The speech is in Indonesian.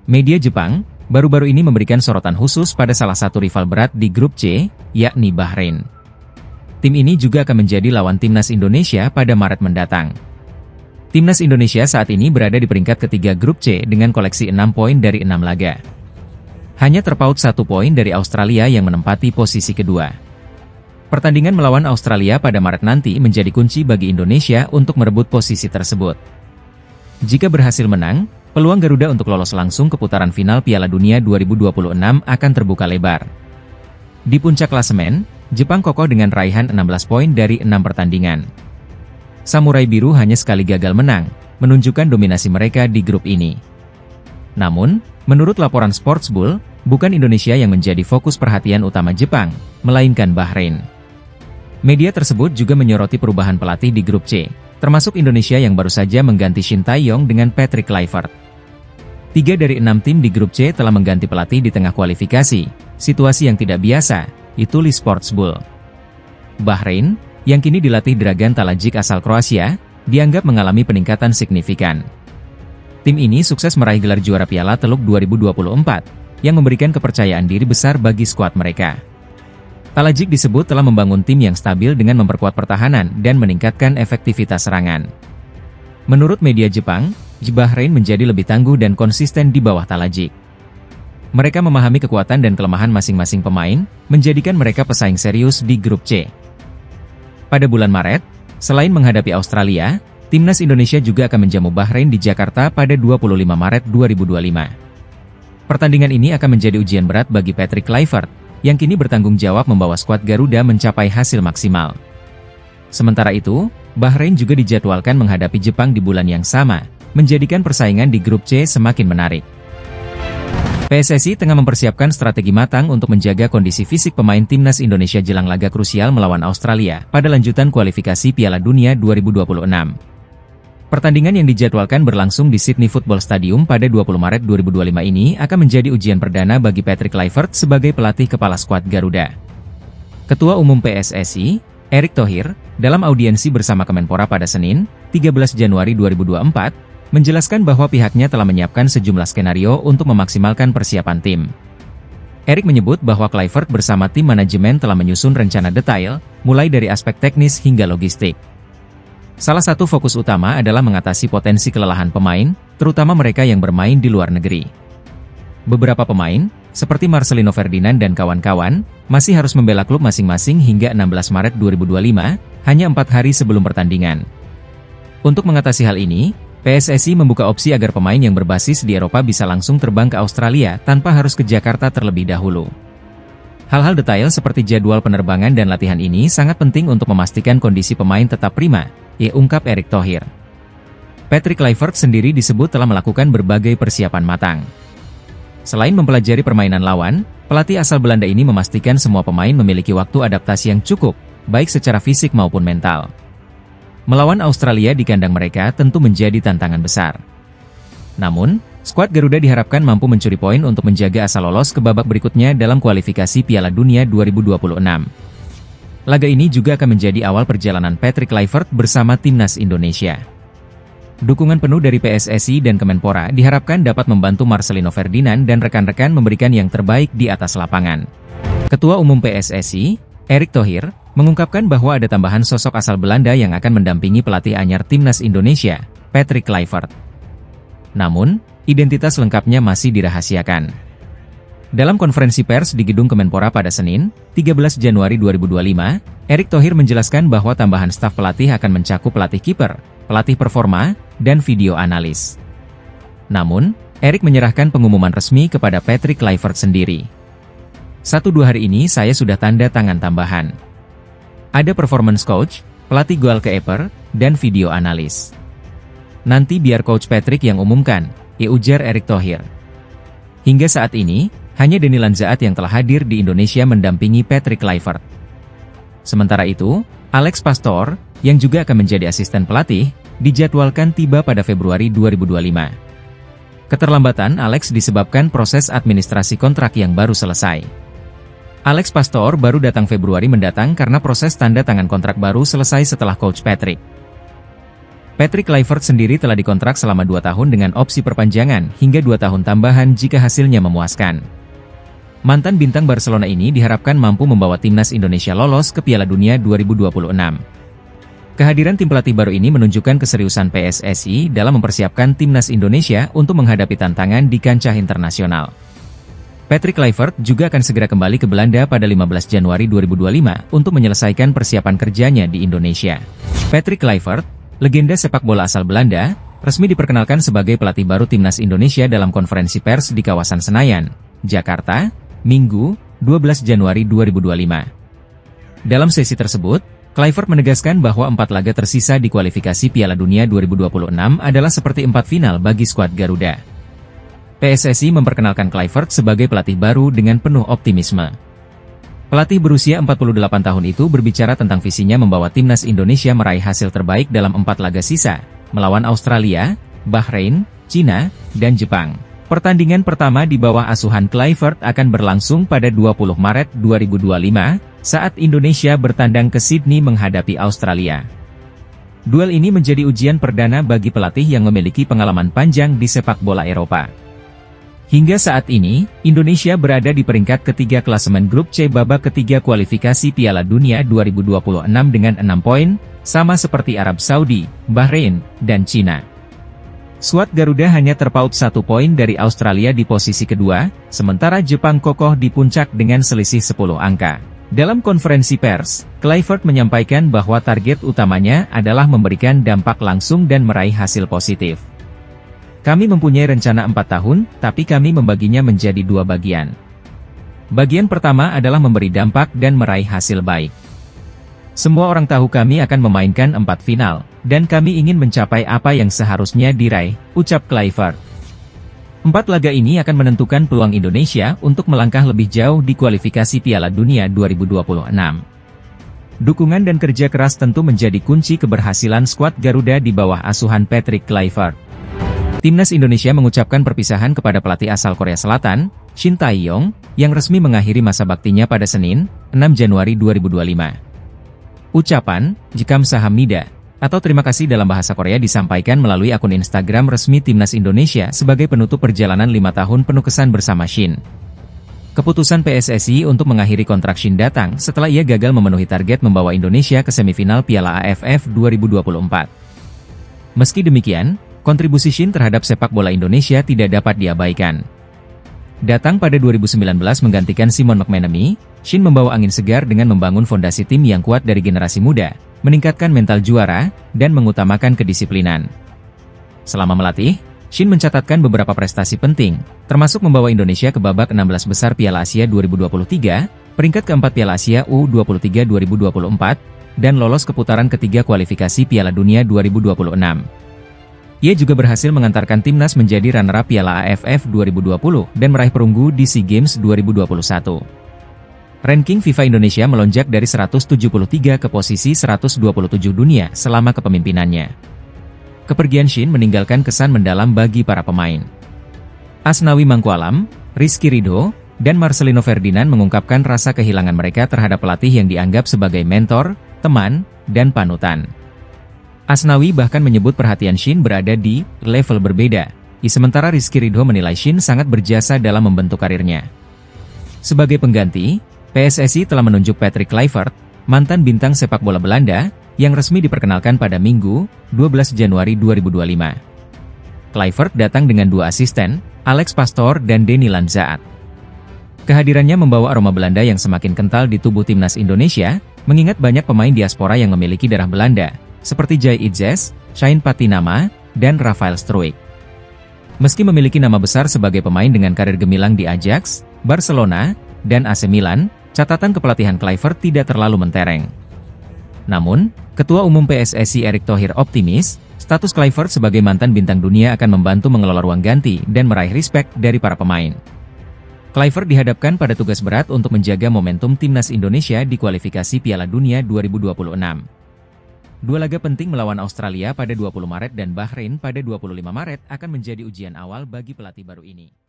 Media Jepang baru-baru ini memberikan sorotan khusus pada salah satu rival berat di grup C, yakni Bahrain. Tim ini juga akan menjadi lawan timnas Indonesia pada Maret mendatang. Timnas Indonesia saat ini berada di peringkat ketiga grup C dengan koleksi 6 poin dari 6 laga. Hanya terpaut 1 poin dari Australia yang menempati posisi kedua. Pertandingan melawan Australia pada Maret nanti menjadi kunci bagi Indonesia untuk merebut posisi tersebut. Jika berhasil menang, peluang Garuda untuk lolos langsung ke putaran final Piala Dunia 2026 akan terbuka lebar. Di puncak klasemen, Jepang kokoh dengan raihan 16 poin dari 6 pertandingan. Samurai Biru hanya sekali gagal menang, menunjukkan dominasi mereka di grup ini. Namun, menurut laporan Sportsbull, bukan Indonesia yang menjadi fokus perhatian utama Jepang, melainkan Bahrain. Media tersebut juga menyoroti perubahan pelatih di grup C, termasuk Indonesia yang baru saja mengganti Shin Tae-yong dengan Patrick Kluivert. 3 dari 6 tim di grup C telah mengganti pelatih di tengah kualifikasi, situasi yang tidak biasa, tulis Sportsbull. Bahrain, yang kini dilatih Dragan Talajic asal Kroasia, dianggap mengalami peningkatan signifikan. Tim ini sukses meraih gelar juara Piala Teluk 2024, yang memberikan kepercayaan diri besar bagi skuad mereka. Talajic disebut telah membangun tim yang stabil dengan memperkuat pertahanan dan meningkatkan efektivitas serangan. Menurut media Jepang, Bahrain menjadi lebih tangguh dan konsisten di bawah Talajic. Mereka memahami kekuatan dan kelemahan masing-masing pemain, menjadikan mereka pesaing serius di grup C. Pada bulan Maret, selain menghadapi Australia, timnas Indonesia juga akan menjamu Bahrain di Jakarta pada 25 Maret 2025. Pertandingan ini akan menjadi ujian berat bagi Patrick Kluivert, yang kini bertanggung jawab membawa skuad Garuda mencapai hasil maksimal. Sementara itu, Bahrain juga dijadwalkan menghadapi Jepang di bulan yang sama, menjadikan persaingan di grup C semakin menarik. PSSI tengah mempersiapkan strategi matang untuk menjaga kondisi fisik pemain timnas Indonesia jelang laga krusial melawan Australia pada lanjutan kualifikasi Piala Dunia 2026. Pertandingan yang dijadwalkan berlangsung di Sydney Football Stadium pada 20 Maret 2025 ini akan menjadi ujian perdana bagi Patrick Kluivert sebagai pelatih kepala skuad Garuda. Ketua Umum PSSI, Erick Thohir, dalam audiensi bersama Kemenpora pada Senin, 13 Januari 2024, menjelaskan bahwa pihaknya telah menyiapkan sejumlah skenario untuk memaksimalkan persiapan tim. Erick menyebut bahwa Kluivert bersama tim manajemen telah menyusun rencana detail, mulai dari aspek teknis hingga logistik. Salah satu fokus utama adalah mengatasi potensi kelelahan pemain, terutama mereka yang bermain di luar negeri. Beberapa pemain, seperti Marcelino Ferdinand dan kawan-kawan, masih harus membela klub masing-masing hingga 16 Maret 2025, hanya 4 hari sebelum pertandingan. Untuk mengatasi hal ini, PSSI membuka opsi agar pemain yang berbasis di Eropa bisa langsung terbang ke Australia tanpa harus ke Jakarta terlebih dahulu. Hal-hal detail seperti jadwal penerbangan dan latihan ini sangat penting untuk memastikan kondisi pemain tetap prima, ungkap Erick Thohir. Patrick Kluivert sendiri disebut telah melakukan berbagai persiapan matang. Selain mempelajari permainan lawan, pelatih asal Belanda ini memastikan semua pemain memiliki waktu adaptasi yang cukup, baik secara fisik maupun mental. Melawan Australia di kandang mereka tentu menjadi tantangan besar. Namun, skuad Garuda diharapkan mampu mencuri poin untuk menjaga asa lolos ke babak berikutnya dalam kualifikasi Piala Dunia 2026. Laga ini juga akan menjadi awal perjalanan Patrick Kluivert bersama timnas Indonesia. Dukungan penuh dari PSSI dan Kemenpora diharapkan dapat membantu Marcelino Ferdinand dan rekan-rekan memberikan yang terbaik di atas lapangan. Ketua Umum PSSI, Erick Thohir, mengungkapkan bahwa ada tambahan sosok asal Belanda yang akan mendampingi pelatih anyar timnas Indonesia, Patrick Kluivert. Namun, identitas lengkapnya masih dirahasiakan. Dalam konferensi pers di Gedung Kemenpora pada Senin, 13 Januari 2025, Erick Thohir menjelaskan bahwa tambahan staf pelatih akan mencakup pelatih kiper, pelatih performa, dan video analis. Namun, Erick menyerahkan pengumuman resmi kepada Patrick Kluivert sendiri. 1-2 hari ini saya sudah tanda tangan tambahan. Ada performance coach, pelatih goalkeeper, dan video analis. Nanti biar Coach Patrick yang umumkan, ujar Erick Thohir. Hingga saat ini, hanya Denny Lanzaat yang telah hadir di Indonesia mendampingi Patrick Kluivert. Sementara itu, Alex Pastor, yang juga akan menjadi asisten pelatih, dijadwalkan tiba pada Februari 2025. Keterlambatan Alex disebabkan proses administrasi kontrak yang baru selesai. Alex Pastor baru datang Februari mendatang karena proses tanda tangan kontrak baru selesai setelah Coach Patrick. Patrick Kluivert sendiri telah dikontrak selama 2 tahun dengan opsi perpanjangan hingga 2 tahun tambahan jika hasilnya memuaskan. Mantan bintang Barcelona ini diharapkan mampu membawa timnas Indonesia lolos ke Piala Dunia 2026. Kehadiran tim pelatih baru ini menunjukkan keseriusan PSSI dalam mempersiapkan timnas Indonesia untuk menghadapi tantangan di kancah internasional. Patrick Kluivert juga akan segera kembali ke Belanda pada 15 Januari 2025 untuk menyelesaikan persiapan kerjanya di Indonesia. Patrick Kluivert, legenda sepak bola asal Belanda, resmi diperkenalkan sebagai pelatih baru timnas Indonesia dalam konferensi pers di kawasan Senayan, Jakarta, Minggu, 12 Januari 2025. Dalam sesi tersebut, Kluivert menegaskan bahwa 4 laga tersisa di kualifikasi Piala Dunia 2026 adalah seperti 4 final bagi skuad Garuda. PSSI memperkenalkan Kluivert sebagai pelatih baru dengan penuh optimisme. Pelatih berusia 48 tahun itu berbicara tentang visinya membawa timnas Indonesia meraih hasil terbaik dalam 4 laga sisa, melawan Australia, Bahrain, Cina, dan Jepang. Pertandingan pertama di bawah asuhan Kluivert akan berlangsung pada 20 Maret 2025, saat Indonesia bertandang ke Sydney menghadapi Australia. Duel ini menjadi ujian perdana bagi pelatih yang memiliki pengalaman panjang di sepak bola Eropa. Hingga saat ini, Indonesia berada di peringkat ketiga klasemen grup C babak ketiga kualifikasi Piala Dunia 2026 dengan 6 poin, sama seperti Arab Saudi, Bahrain, dan Cina. Skuad Garuda hanya terpaut 1 poin dari Australia di posisi kedua, sementara Jepang kokoh di puncak dengan selisih 10 angka. Dalam konferensi pers, Kluivert menyampaikan bahwa target utamanya adalah memberikan dampak langsung dan meraih hasil positif. Kami mempunyai rencana 4 tahun, tapi kami membaginya menjadi 2 bagian. Bagian pertama adalah memberi dampak dan meraih hasil baik. Semua orang tahu kami akan memainkan 4 final, dan kami ingin mencapai apa yang seharusnya diraih, ucap Kluivert. 4 laga ini akan menentukan peluang Indonesia untuk melangkah lebih jauh di kualifikasi Piala Dunia 2026. Dukungan dan kerja keras tentu menjadi kunci keberhasilan skuad Garuda di bawah asuhan Patrick Kluivert. Timnas Indonesia mengucapkan perpisahan kepada pelatih asal Korea Selatan, Shin Tae-yong, yang resmi mengakhiri masa baktinya pada Senin, 6 Januari 2025. Ucapan, Jikamsahamnida, atau terima kasih dalam bahasa Korea disampaikan melalui akun Instagram resmi Timnas Indonesia sebagai penutup perjalanan 5 tahun penuh kesan bersama Shin. Keputusan PSSI untuk mengakhiri kontrak Shin datang setelah ia gagal memenuhi target membawa Indonesia ke semifinal Piala AFF 2024. Meski demikian, kontribusi Shin terhadap sepak bola Indonesia tidak dapat diabaikan. Datang pada 2019 menggantikan Simon McManamy, Shin membawa angin segar dengan membangun fondasi tim yang kuat dari generasi muda, meningkatkan mental juara, dan mengutamakan kedisiplinan. Selama melatih, Shin mencatatkan beberapa prestasi penting, termasuk membawa Indonesia ke babak 16 besar Piala Asia 2023, peringkat keempat Piala Asia U23 2024, dan lolos ke putaran ketiga kualifikasi Piala Dunia 2026. Ia juga berhasil mengantarkan timnas menjadi runner-up Piala AFF 2020 dan meraih perunggu di SEA Games 2021. Ranking FIFA Indonesia melonjak dari 173 ke posisi 127 dunia selama kepemimpinannya. Kepergian Shin meninggalkan kesan mendalam bagi para pemain. Asnawi Mangkualam, Rizky Ridho, dan Marcelino Ferdinand mengungkapkan rasa kehilangan mereka terhadap pelatih yang dianggap sebagai mentor, teman, dan panutan. Asnawi bahkan menyebut perhatian Shin berada di level berbeda, sementara Rizky Ridho menilai Shin sangat berjasa dalam membentuk karirnya. Sebagai pengganti, PSSI telah menunjuk Patrick Kluivert, mantan bintang sepak bola Belanda, yang resmi diperkenalkan pada Minggu, 12 Januari 2025. Kluivert datang dengan 2 asisten, Alex Pastor dan Denny Lanzaat. Kehadirannya membawa aroma Belanda yang semakin kental di tubuh timnas Indonesia, mengingat banyak pemain diaspora yang memiliki darah Belanda, seperti Jai Itzes, Shain Patinama, dan Rafael Struijk. Meski memiliki nama besar sebagai pemain dengan karir gemilang di Ajax, Barcelona, dan AC Milan, catatan kepelatihan Kluivert tidak terlalu mentereng. Namun, Ketua Umum PSSI Erick Thohir optimis, status Kluivert sebagai mantan bintang dunia akan membantu mengelola ruang ganti dan meraih respek dari para pemain. Kluivert dihadapkan pada tugas berat untuk menjaga momentum timnas Indonesia di kualifikasi Piala Dunia 2026. 2 laga penting melawan Australia pada 20 Maret dan Bahrain pada 25 Maret akan menjadi ujian awal bagi pelatih baru ini.